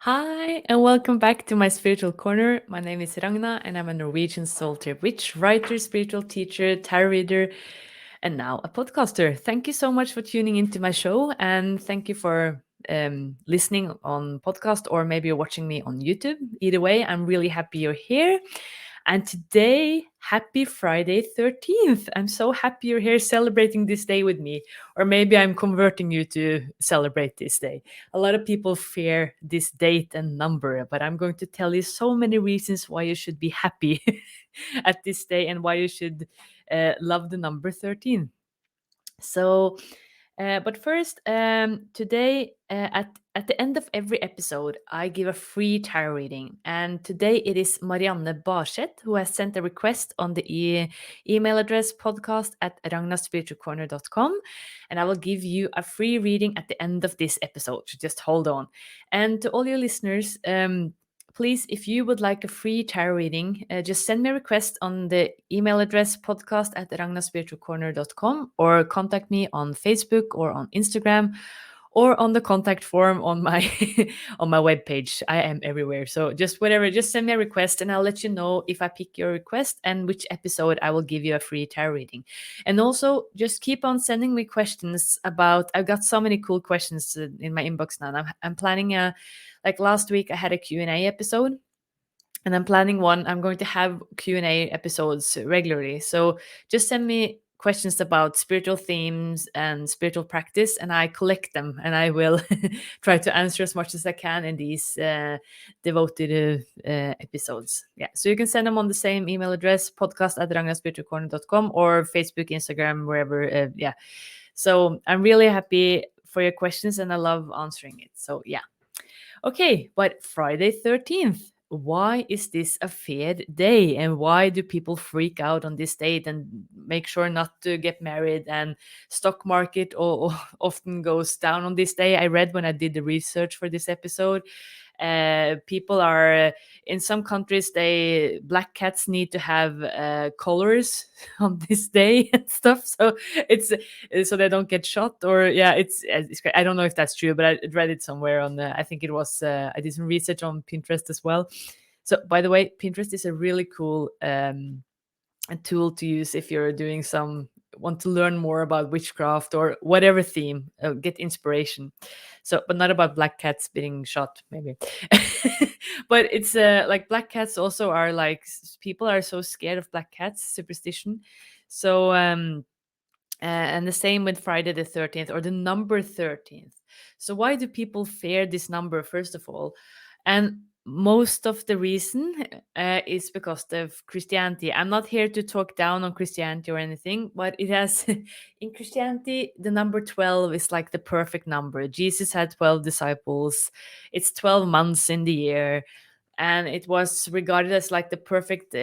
Hi, and welcome back to my spiritual corner. My name is Ragna, and I'm a Norwegian soul trip witch, writer, spiritual teacher, tarot reader, and now a podcaster. Thank you so much for tuning into my show, and thank you for listening on podcast, or maybe you're watching me on YouTube. Either way, I'm really happy you're here. And today, happy Friday 13th. I'm so happy you're here celebrating this day with me. Or maybe I'm converting you to celebrate this day. A lot of people fear this date and number, but I'm going to tell you so many reasons why you should be happy at this day and why you should love the number 13. So, but first, today at the end of every episode, I give a free tarot reading, and today it is Marianne Barseth who has sent a request on the email address podcast at ragnaspiritualcorner.com, and I will give you a free reading at the end of this episode. So just hold on, and to all your listeners. Please, if you would like a free tarot reading, just send me a request on the email address podcast at ragnaspiritualcorner.com or contact me on Facebook or on Instagram or on the contact form on my on my webpage. I am everywhere. So just whatever, just send me a request and I'll let you know if I pick your request and which episode I will give you a free tarot reading. And also just keep on sending me questions about I've got so many cool questions in my inbox now. And I'm planning a like last week I had a Q&A episode and I'm planning one. I'm going to have Q&A episodes regularly. So just send me questions about spiritual themes and spiritual practice and I collect them and I will try to answer as much as I can in these devoted episodes. Yeah, so you can send them on the same email address, podcast at ragnaspiritualcorner.com or Facebook, Instagram, wherever. Yeah, so I'm really happy for your questions and I love answering it. So yeah. Okay, but Friday 13th, why is this a feared day and why do people freak out on this date and make sure not to get married and stock market often goes down on this day? I read when I did the research for this episode, people are in some countries they black cats need to have collars on this day and stuff, so it's so they don't get shot. Or yeah, it's I don't know if that's true, but I read it somewhere on the, I think it was I did some research on Pinterest as well. So by the way, Pinterest is a really cool a tool to use if you're doing some want to learn more about witchcraft or whatever theme, get inspiration. So but not about black cats being shot maybe. But it's like black cats also are like people are so scared of black cats, superstition. So and the same with Friday the 13th or the number 13th. So why do people fear this number first of all? And most of the reason is because of Christianity. I'm not here to talk down on Christianity or anything, but it has in Christianity the number 12 is like the perfect number. Jesus had 12 disciples. It's 12 months in the year, and it was regarded as like the perfect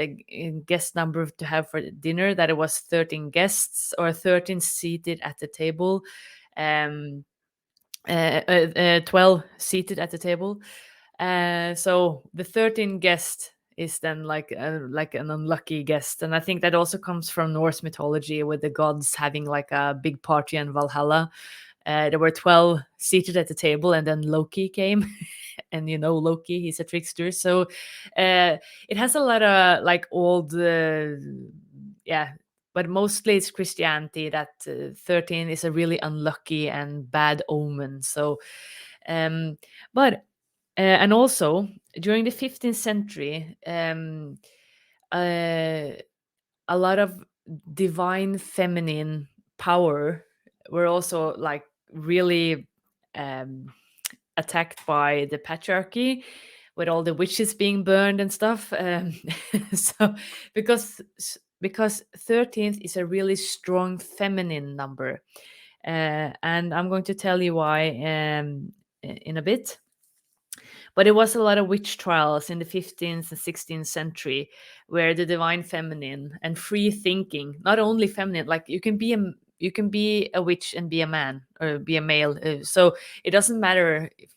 guest number to have for dinner, that it was 13 guests or 13 seated at the table, um 12 seated at the table. So the 13th guest is then like an unlucky guest, and I think that also comes from Norse mythology with the gods having like a big party in Valhalla. There were 12 seated at the table, and then Loki came. And you know Loki, he's a trickster. So it has a lot of like old, yeah, but mostly it's Christianity that 13 is a really unlucky and bad omen. So, um, but and also during the 15th century, uh, a lot of divine feminine power were also like really um, attacked by the patriarchy, with all the witches being burned and stuff. So because because 13th is a really strong feminine number, and I'm going to tell you why in a bit. But it was a lot of witch trials in the 15th and 16th century where the divine feminine and free thinking, not only feminine, like you can be a witch and be a man or be a male. So it doesn't matter if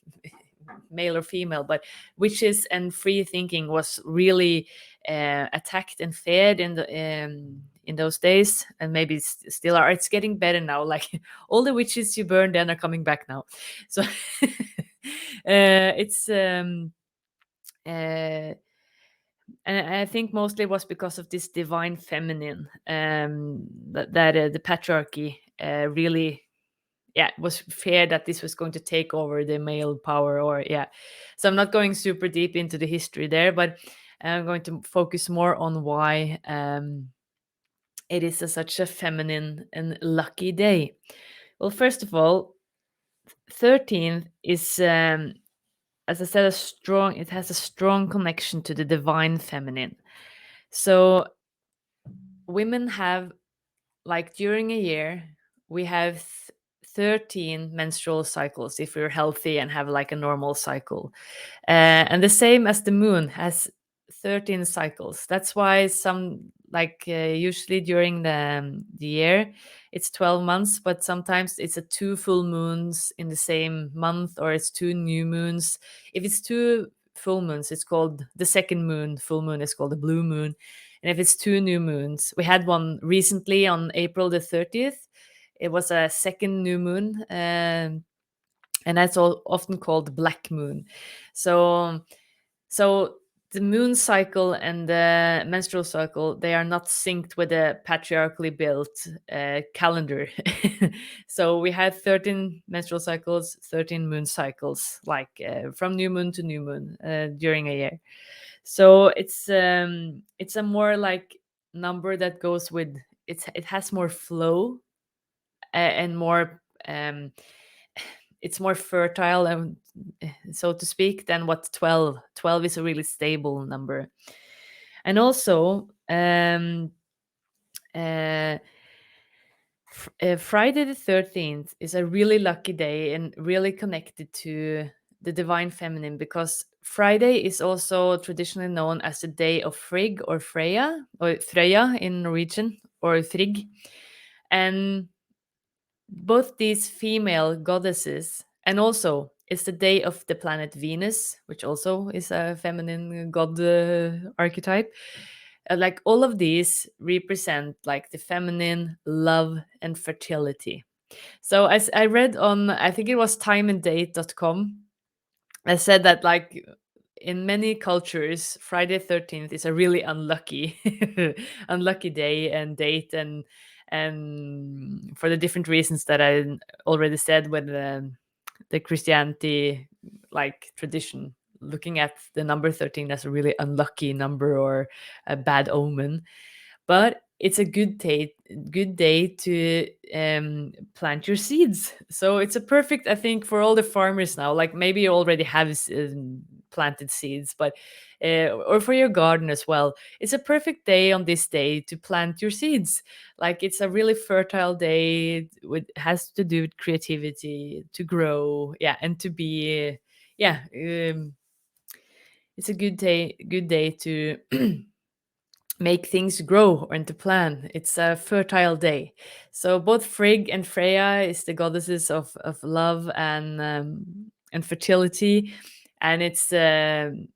male or female, but witches and free thinking was really attacked and feared in those days, and maybe still are. It's getting better now. Like all the witches you burned then are coming back now. So It's uh, and I think mostly it was because of this divine feminine, that the patriarchy really, yeah, was feared that this was going to take over the male power, or yeah. So I'm not going super deep into the history there, but I'm going to focus more on why it is such a feminine and lucky day. Well, first of all, 13th is, as I said, a strong. It has a strong connection to the divine feminine. So women have, like, during a year, we have 13 menstrual cycles if we're healthy and have like a normal cycle. And the same as the moon has 13 cycles. That's why some, like, usually during the year, it's 12 months, but sometimes it's a two full moons in the same month, or it's two new moons. If it's two full moons, it's called the second moon. Full moon is called the blue moon. And if it's two new moons, we had one recently on April the 30th. It was a second new moon, and that's all often called black moon. So so the moon cycle and the menstrual cycle, they are not synced with the patriarchally built calendar. So we had 13 menstrual cycles, 13 moon cycles, like from new moon to new moon during a year. So it's a more like number that goes with, it has more flow, and more, it's more fertile, and so to speak, than what 12 is a really stable number. And also, uh, Friday the 13th is a really lucky day and really connected to the divine feminine, because Friday is also traditionally known as the day of Frigg or Freya, or Freya in Norwegian, or Frigg. And both these female goddesses, and also it's the day of the planet Venus, which also is a feminine god archetype. Like, all of these represent like the feminine, love, and fertility. So as I read on, I think it was timeanddate.com, I said that, like, in many cultures, Friday 13th is a really unlucky unlucky day and date, and for the different reasons that I already said, with the Christianity, like, tradition, looking at the number 13 as a really unlucky number or a bad omen. But it's a good day to plant your seeds. So it's a perfect, I think, for all the farmers now. Like, maybe you already have planted seeds, but or for your garden as well. It's a perfect day on this day to plant your seeds. Like, it's a really fertile day. With has to do with creativity, to grow, yeah, and to be, yeah. It's a good day to make things grow and to plan. It's a fertile day. So both Frigg and Freya is the goddesses of love and fertility, and it's the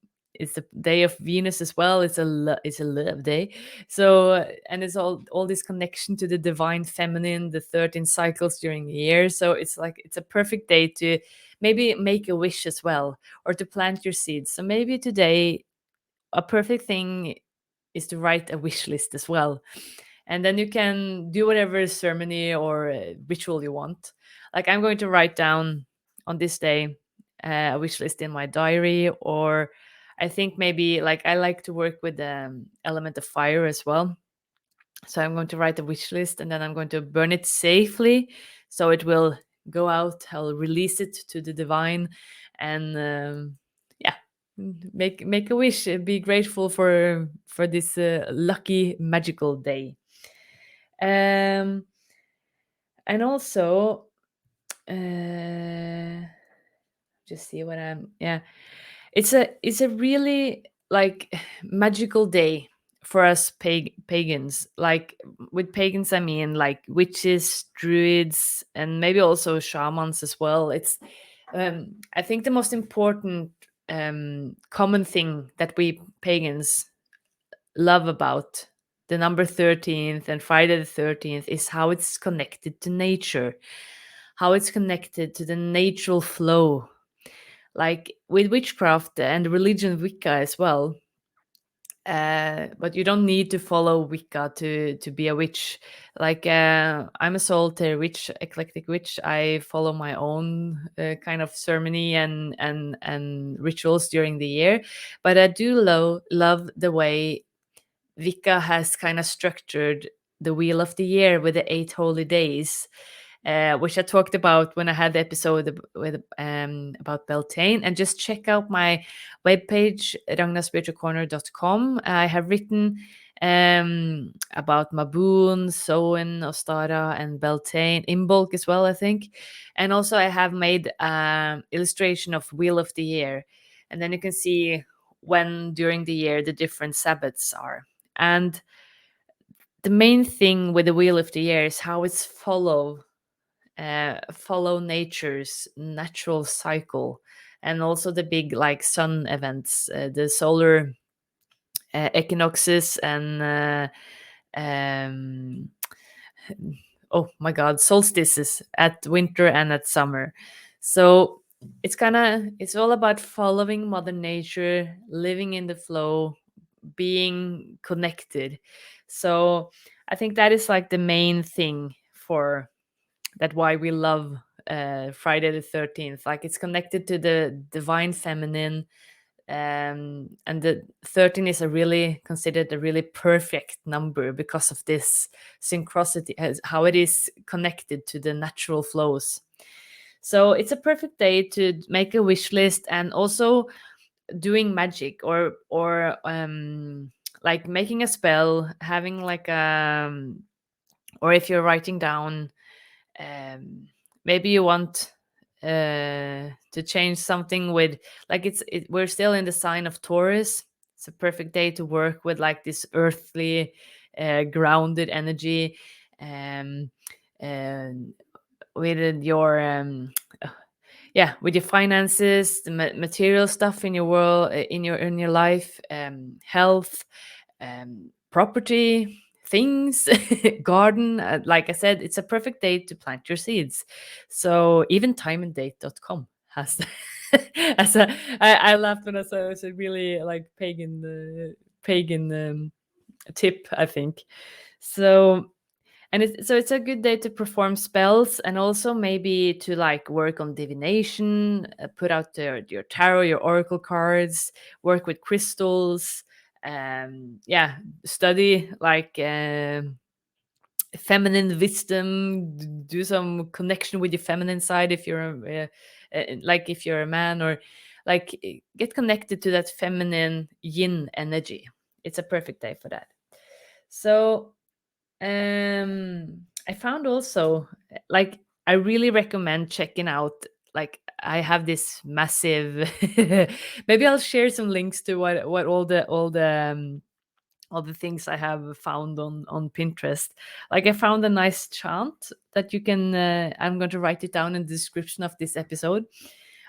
day of Venus as well. It's a love day. So and it's all this connection to the divine feminine, the 13 cycles during the year. So it's like it's a perfect day to maybe make a wish as well, or to plant your seeds. So maybe today a perfect thing is to write a wish list as well. And then you can do whatever ceremony or ritual you want. Like, I'm going to write down on this day a wish list in my diary, or I think maybe, like, I like to work with the element of fire as well. So I'm going to write a wish list, and then I'm going to burn it safely, so it will go out. I'll release it to the divine, and yeah, make a wish. Be grateful for this lucky magical day. Um, and also, uh, just see what I'm. Yeah, it's a really, like, magical day for us pagans. Like, with pagans, I mean, like, witches, druids, and maybe also shamans as well. It's I think the most important common thing that we pagans love about the number 13th and Friday the 13th is how it's connected to nature, how it's connected to the natural flow. like with witchcraft and religion Wicca as well. But you don't need to follow Wicca to be a witch. Like I'm a solitary witch, eclectic witch. I follow my own kind of ceremony and rituals during the year. But I do love the way Vika has kind of structured the wheel of the year with the 8 holy days, which I talked about when I had the episode with about Beltane. And just check out my webpage, ragnaspiritualcorner.com. I have written about Mabun, Soen, Ostara, and Beltane in bulk as well, I think. And also, I have made illustration of Wheel of the Year, and then you can see when during the year the different Sabbats are. And the main thing with the Wheel of the Year is how it's follow nature's natural cycle, and also the big like sun events, the solar equinoxes and um, oh my god, solstices at winter and at summer. So it's all about following mother nature, living in the flow, being connected. So I think that is like the main thing for that, why we love Friday the 13th. Like it's connected to the divine feminine, and the 13 is a really considered a really perfect number because of this synchronicity, how it is connected to the natural flows. So it's a perfect day to make a wish list, and also doing magic, or like making a spell, having like or if you're writing down, um maybe you want to change something with, like we're still in the sign of Taurus. It's a perfect day to work with like this earthly grounded energy, um and with your yeah, with your finances, the material stuff in your world, in your life, health, property, things, garden. Like I said, it's a perfect day to plant your seeds. So even timeanddate.com has as a I laughed when I saw it. It's a really like pagan tip, I think. So it's a good day to perform spells, and also maybe to like work on divination, put out your tarot, your oracle cards, work with crystals, yeah, study like feminine wisdom, do some connection with your feminine side if you're like if you're a man, or like get connected to that feminine yin energy. It's a perfect day for that. So I found also, like, I really recommend checking out. Like, I have this massive. Maybe I'll share some links to what all the things I have found on Pinterest. Like, I found a nice chant that you can. I'm going to write it down in the description of this episode.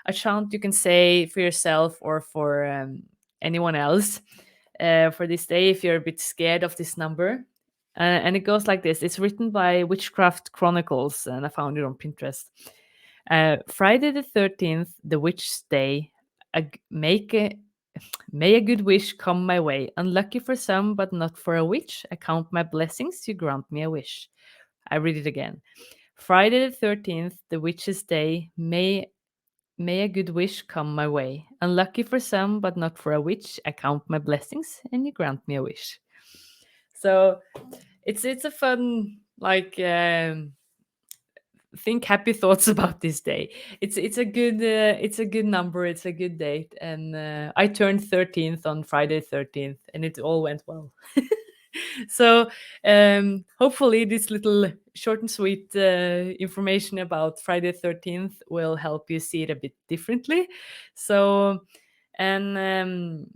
A chant you can say for yourself or for anyone else for this day if you're a bit scared of this number. And it goes like this. It's written by Witchcraft Chronicles, and I found it on Pinterest. Friday the 13th, the witch's day. A, g- make a, May a good wish come my way. Unlucky for some, but not for a witch. I count my blessings, you grant me a wish. I read it again. Friday the 13th, the witch's day. May a good wish come my way. Unlucky for some, but not for a witch. I count my blessings, and you grant me a wish. So it's a fun, like, think happy thoughts about this day. It's a good number. It's a good date, and I turned 13th on Friday 13th, and it all went well. So hopefully this little short and sweet information about Friday 13th will help you see it a bit differently. So, and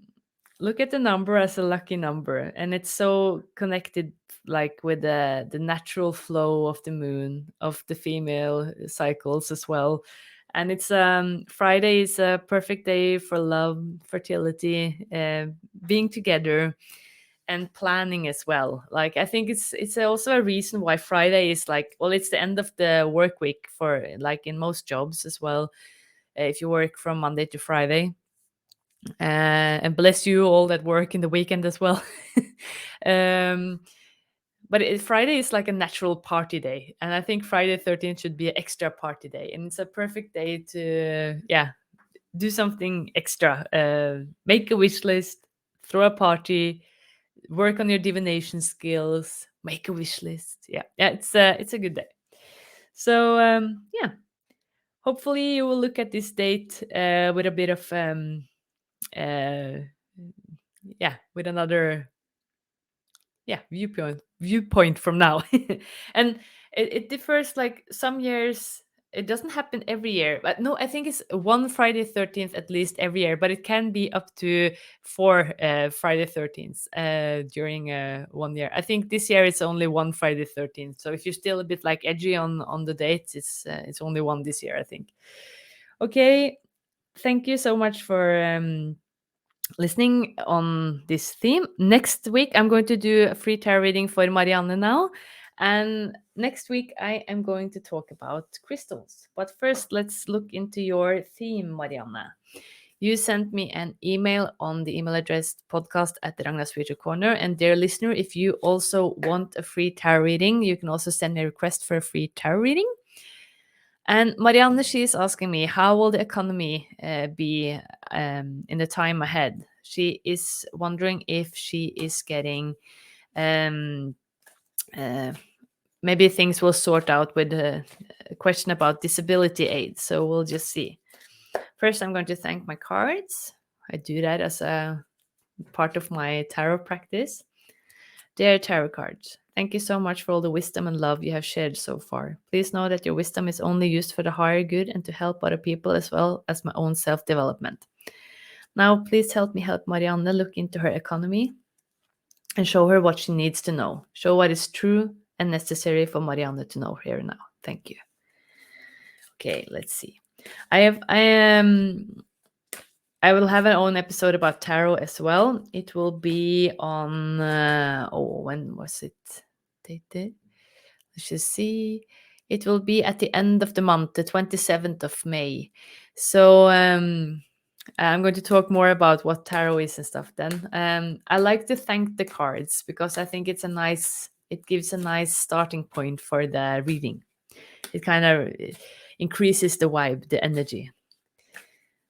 look at the number as a lucky number, and it's so connected like with the natural flow of the moon, of the female cycles as well. And it's Friday is a perfect day for love, fertility, being together, and planning as well. Like, I think it's also a reason why Friday is like, well, it's the end of the work week for, like, in most jobs as well. if you work from Monday to Friday. And bless you all that work in the weekend as well. um, but Friday is like a natural party day, and I think Friday 13th should be an extra party day, and it's a perfect day to do something extra. Make a wish list, throw a party, work on your divination skills, make a wish list. Yeah, it's a good day. So yeah, hopefully you will look at this date with a bit of uh, with another viewpoint from now. And it differs, like some years it doesn't happen every year, but no, I think it's one Friday 13th at least every year, but it can be up to four Friday 13th during 1 year. I think this year it's only one Friday 13th, so if you're still a bit like edgy on the dates, it's only one this year, I think. Okay, thank you so much for listening on this theme. Next week, I'm going to do a free tarot reading for Marianne now. And next week, I am going to talk about crystals. But first, let's look into your theme, Marianne. You sent me an email on the email address podcast at the Ragna's Future Corner. And dear listener, if you also want a free tarot reading, you can also send me a request for a free tarot reading. And Marianne, she is asking me, how will the economy be in the time ahead? She is wondering if she is getting, um, uh, maybe things will sort out with a question about disability aid. So we'll just see. First, I'm going to thank my cards. I do that as a part of my tarot practice. Dear tarot cards, thank you so much for all the wisdom and love you have shared so far. Please know that your wisdom is only used for the higher good and to help other people as well as my own self development. Now, please help me help Marianne look into her economy and show her what she needs to know. Show what is true and necessary for Marianne to know here and now. Thank you. Okay, let's see. I will have an own episode about tarot as well. It will be on when was it dated? Let's just see. It will be at the end of the month, the 27th of May. So I'm going to talk more about what tarot is and stuff then. I like to thank the cards because I think it gives a nice starting point for the reading. It kind of increases the vibe, the energy.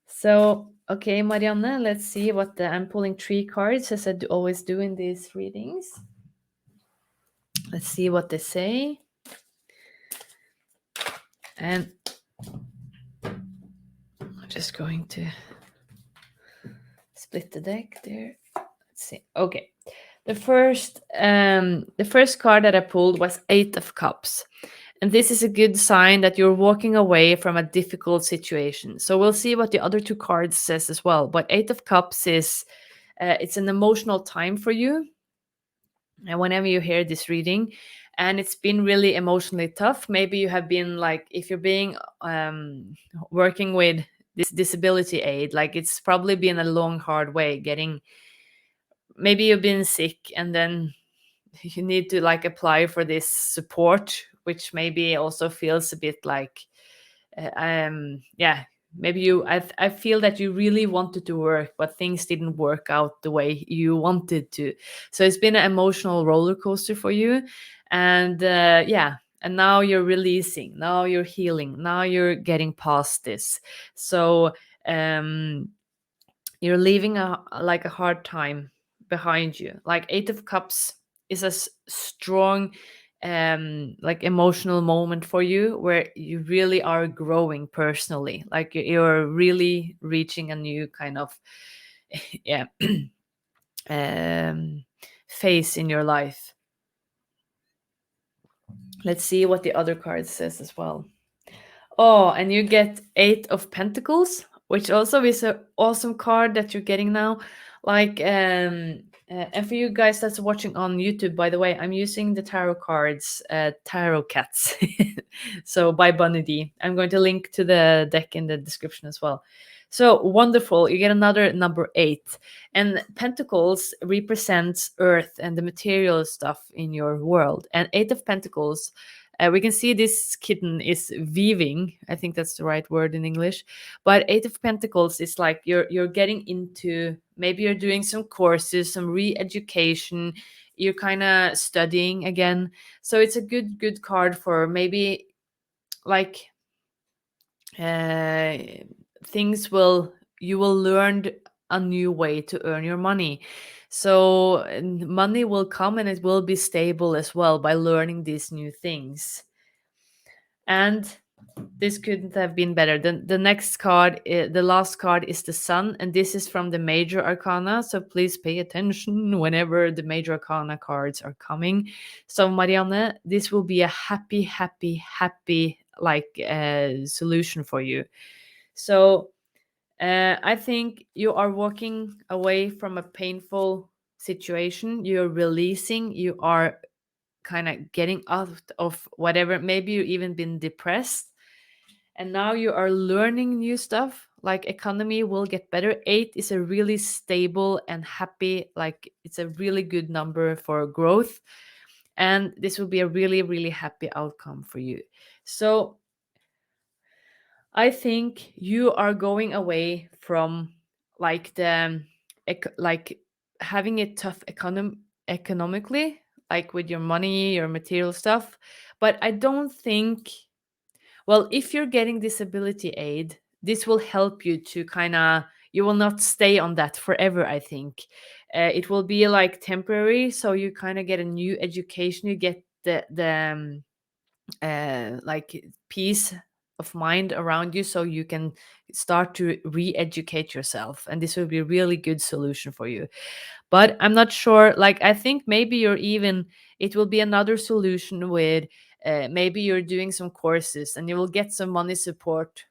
So, okay, Marianne, let's see what I'm pulling 3 cards as I always do in these readings. Let's see what they say. And I'm just going to split the deck there. Let's see. Okay. The first card that I pulled was 8 of Cups. And this is a good sign that you're walking away from a difficult situation. So we'll see what the other 2 cards says as well. But 8 of Cups is it's an emotional time for you. And whenever you hear this reading, and it's been really emotionally tough, maybe you have been like, if you're being working with this disability aid, like it's probably been a long, hard way getting. Maybe you've been sick, and then you need to like apply for this support, which maybe also feels a bit like maybe I feel that you really wanted to work, but things didn't work out the way you wanted to. So it's been an emotional roller coaster for you. And and now you're releasing, now you're healing, now you're getting past this. So you're leaving a hard time behind you. Like 8 of Cups is a strong like emotional moment for you where you really are growing personally, like you're really reaching a new kind of yeah phase in your life. Let's see what the other card says as well. Oh, and you get 8 of Pentacles, which also is an awesome card that you're getting now. Like, and for you guys that's watching on YouTube, by the way, I'm using the tarot cards, Tarot Cats. So by Bunny Dee. I'm going to link to the deck in the description as well. So wonderful. You get another number 8. And Pentacles represents earth and the material stuff in your world. And 8 of Pentacles We can see this kitten is weaving. I think that's the right word in English. But Eight of Pentacles is like you're getting into, maybe you're doing some courses, some re-education. You're kind of studying again. So it's a good card for maybe like uh, things will, you will learn a new way to earn your money. So money will come and it will be stable as well by learning these new things. And this couldn't have been better. The next card, the last card, is the Sun, and this is from the Major Arcana. So please pay attention whenever the Major Arcana cards are coming. So Marianne, this will be a happy like solution for you. So I think you are walking away from a painful situation. You're releasing. You are kind of getting out of whatever. Maybe you even been depressed, and now you are learning new stuff. Like economy will get better. 8 is a really stable and happy, like it's a really good number for growth, and this will be a really happy outcome for you. So I think you are going away from like the like having it tough economically, like with your money, your material stuff. But I don't think, well, if you're getting disability aid, this will help you to kind of, you will not stay on that forever, I think. It will be like temporary, so you kind of get a new education, you get the like peace of mind around you, so you can start to re-educate yourself, and this will be a really good solution for you. But I'm not sure, like I think maybe you're even, it will be another solution with maybe you're doing some courses and you will get some money support,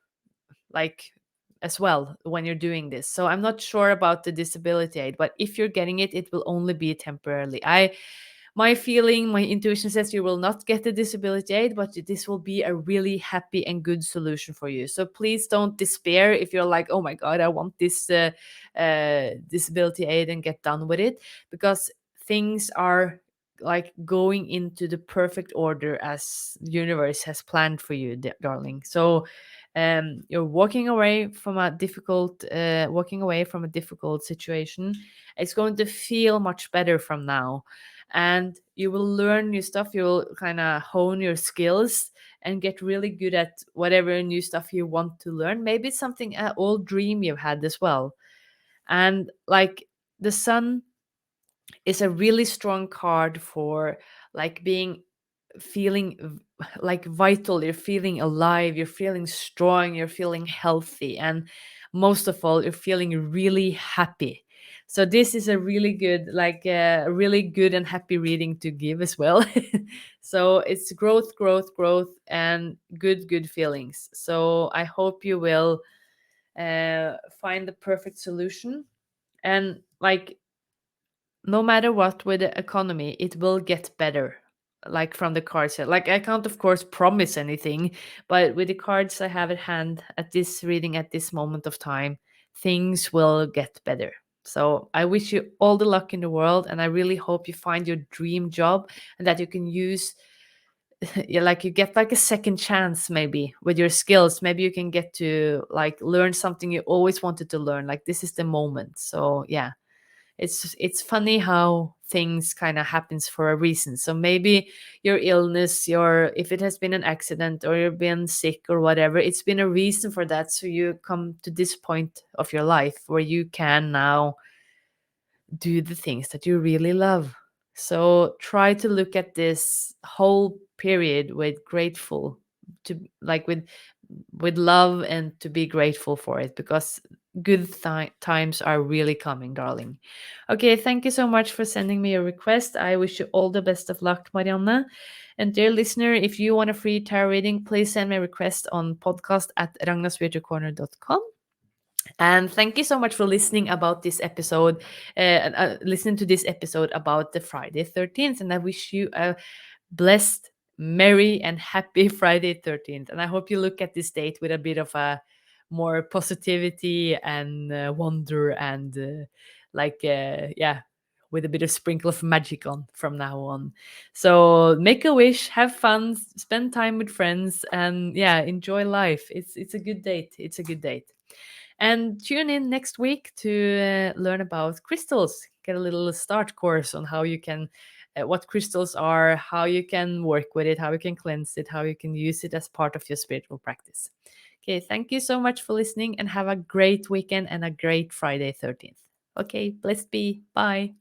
like as well when you're doing this. So I'm not sure about the disability aid, but if you're getting it, it will only be temporarily. My feeling, my intuition says you will not get the disability aid, but this will be a really happy and good solution for you. So please don't despair if you're like, oh my God, I want this disability aid, and get done with it, because things are like going into the perfect order as the universe has planned for you, darling. So you're walking away from a difficult situation. It's going to feel much better from now, and you will learn new stuff. You will kind of hone your skills and get really good at whatever new stuff you want to learn. Maybe it's something, an old dream you've had as well. And like the Sun is a really strong card for like being, feeling like vital, you're feeling alive, you're feeling strong, you're feeling healthy, and most of all, you're feeling really happy. So this is a really good, like a really good and happy reading to give as well. So it's growth, and good feelings. So I hope you will find the perfect solution. And like no matter what with the economy, it will get better. Like from the cards, like I can't of course promise anything, but with the cards I have at hand at this reading at this moment of time, things will get better. So I wish you all the luck in the world, and I really hope you find your dream job and that you can use yeah, like you get like a second chance maybe with your skills. Maybe you can get to like learn something you always wanted to learn. Like this is the moment. So yeah, it's funny how things kind of happens for a reason. So maybe your illness, your, if it has been an accident or you've been sick or whatever, it's been a reason for that. So you come to this point of your life where you can now do the things that you really love. So try to look at this whole period with grateful, to like with love, and to be grateful for it, because good times are really coming, darling. Okay, thank you so much for sending me a request. I wish you all the best of luck, Marianne. And dear listener, if you want a free tarot reading, please send me a request on podcast@ragnasvirtualcorner.com. And thank you so much for listening about this episode, listening to this episode about the Friday 13th. And I wish you a blessed, merry, and happy Friday 13th. And I hope you look at this date with a bit of a more positivity and wonder and yeah, with a bit of sprinkle of magic on from now on. So make a wish, have fun, spend time with friends, and yeah, enjoy life. It's a good date. It's a good date. And tune in next week to learn about crystals. Get a little start course on how you can, what crystals are, how you can work with it, how you can cleanse it, how you can use it as part of your spiritual practice. Okay, thank you so much for listening and have a great weekend and a great Friday 13th. Okay, blessed be. Bye.